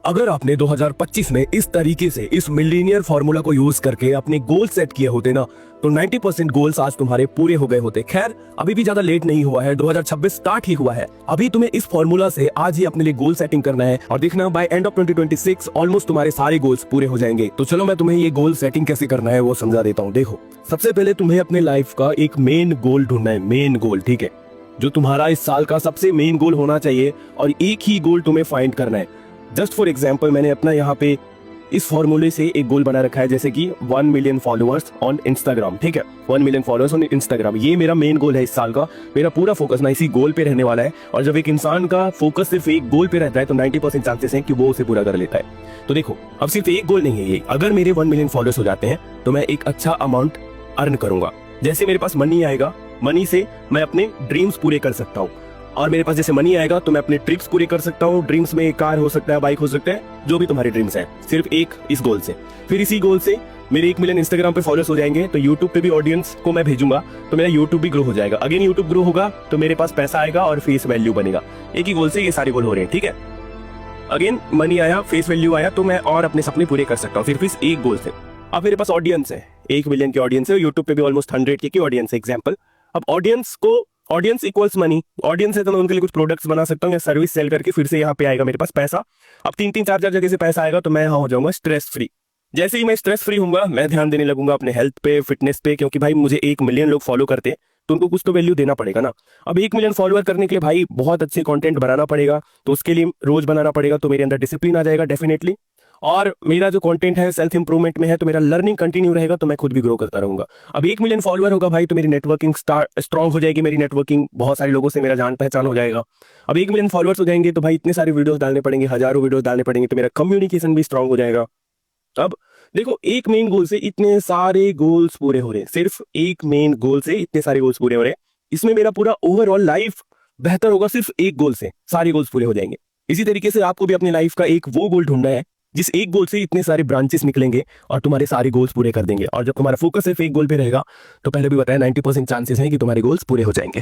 अगर आपने 2025 में इस तरीके से इस मिलीनियर फॉर्मूला को यूज करके अपने गोल सेट किए होते ना, तो 90% गोल्स आज तुम्हारे पूरे हो गए होते। खैर, अभी भी ज्यादा लेट नहीं हुआ है, 2026 स्टार्ट ही हुआ है। अभी तुम्हें इस फॉर्मूला से आज ही अपने लिए गोल सेटिंग करना है और देखना बाय एंड ऑफ 2026 ऑलमोस्ट तुम्हारे सारे गोल्स पूरे हो जाएंगे। तो चलो मैं तुम्हें ये गोल सेटिंग कैसे करना है वो समझा देता हूँ। देखो, सबसे पहले तुम्हें अपने लाइफ का एक मेन गोल ढूंढना है, मेन गोल, ठीक है, जो तुम्हारा इस साल का सबसे मेन गोल होना चाहिए और एक ही गोल तुम्हें फाइंड करना है। जस्ट फॉर एग्जाम्पल, मैंने अपना यहाँ पे इस फॉर्मूले से एक गोल बना रखा है, जैसे कि 1 मिलियन फॉलोअर्स ऑन इंस्टाग्राम, ठीक है, 1 मिलियन फॉलोअर्स ऑन इंस्टाग्राम। ये मेरा मेन गोल है इस साल का। मेरा पूरा फोकस ना इसी गोल पे रहने वाला है। और जब एक इंसान का फोकस सिर्फ एक गोल पे रहता है तो 90% चांसेस हैं कि वो उसे पूरा कर लेता है। तो देखो, अब सिर्फ एक गोल नहीं है ये। अगर मेरे 1 मिलियन फॉलोअर्स हो जाते हैं तो मैं एक अच्छा अमाउंट अर्न करूंगा। जैसे मेरे पास मनी आएगा, मनी से मैं अपने ड्रीम्स पूरे कर सकता हूँ। और मेरे पास जैसे मनी आएगा तो मैं अपने ट्रिप्स पूरे कर सकता हूँ। ड्रीम्स में कार हो सकता है, बाइक हो सकता है, जो भी तुम्हारे ड्रीम्स है, सिर्फ एक इस गोल से। फिर इसी गोल से मेरे 1 मिलियन इंस्टाग्राम पे फॉलोअर्स हो जाएंगे तो यूट्यूब पे भी ऑडियंस को मैं भेजूंगा तो मेरा यूट्यूब भी ग्रो हो जाएगा। अगेन यूट्यूब ग्रो होगा तो मेरे पास पैसा आएगा और फेस वैल्यू बनेगा। एक ही गोल से ये सारे गोल हो रहे हैं, ठीक है। अगेन मनी आया, फेस वैल्यू आया, तो मैं और अपने सपने पूरे कर सकता हूँ सिर्फ इस एक गोल से। अब मेरे पास ऑडियंस है, 1 मिलियन की ऑडियंस है, यूट्यूब पे भी ऑलमोस्ट 100 की ऑडियंस है एग्जाम्पल। अब ऑडियंस इक्वल्स मनी। ऑडियंस है तो मैं उनके लिए कुछ प्रोडक्ट्स बना सकता हूँ या सर्विस सेल करके फिर से यहाँ पे आएगा मेरे पास पैसा। अब 3-4 जगह से पैसा आएगा तो मैं यहाँ हो जाऊंगा स्ट्रेस फ्री। जैसे ही मैं स्ट्रेस फ्री होऊंगा, मैं ध्यान देने लगूंगा अपने हेल्थ पे, फिटनेस पे, क्योंकि भाई मुझे 1 मिलियन लोग फॉलो करते हैं तो उनको कुछ तो वैल्यू देना पड़ेगा ना। अब 1 मिलियन फॉलोअर करने के लिए भाई बहुत अच्छे कंटेंट बनाना पड़ेगा, तो उसके लिए रोज बनाना पड़ेगा, तो मेरे अंदर डिसिप्लिन आ जाएगा डेफिनेटली। और मेरा जो कंटेंट है सेल्फ इंप्रूवमेंट में है तो मेरा लर्निंग कंटिन्यू रहेगा, तो मैं खुद भी ग्रो करता रहूंगा। अब 1 मिलियन फॉलोअर होगा भाई तो मेरी नेटवर्किंग स्ट्रांग हो जाएगी। मेरी नेटवर्किंग, बहुत सारे लोगों से मेरा जान पहचान हो जाएगा। अब 1 मिलियन फॉलोअर्स हो जाएंगे तो भाई इतने सारे वीडियोस डालने पड़ेंगे, हजारों वीडियोस डालने पड़ेंगे, तो मेरा कम्युनिकेशन भी स्ट्रांग हो जाएगा। अब देखो, एक मेन गोल से इतने सारे गोल्स पूरे हो रहे हैं, सिर्फ एक मेन गोल से इतने सारे गोल्स पूरे हो रहे हैं। इसमें मेरा पूरा ओवरऑल लाइफ बेहतर होगा, सिर्फ एक गोल से सारे गोल्स पूरे हो जाएंगे। इसी तरीके से आपको भी अपनी लाइफ का एक वो गोल ढूंढना है जिस एक गोल से इतने सारे ब्रांचेस निकलेंगे और तुम्हारे सारे गोल्स पूरे कर देंगे। और जब तुम्हारा फोकस सिर्फ एक गोल पे रहेगा तो पहले भी बताया 90% चांसेस हैं कि तुम्हारे गोल्स पूरे हो जाएंगे।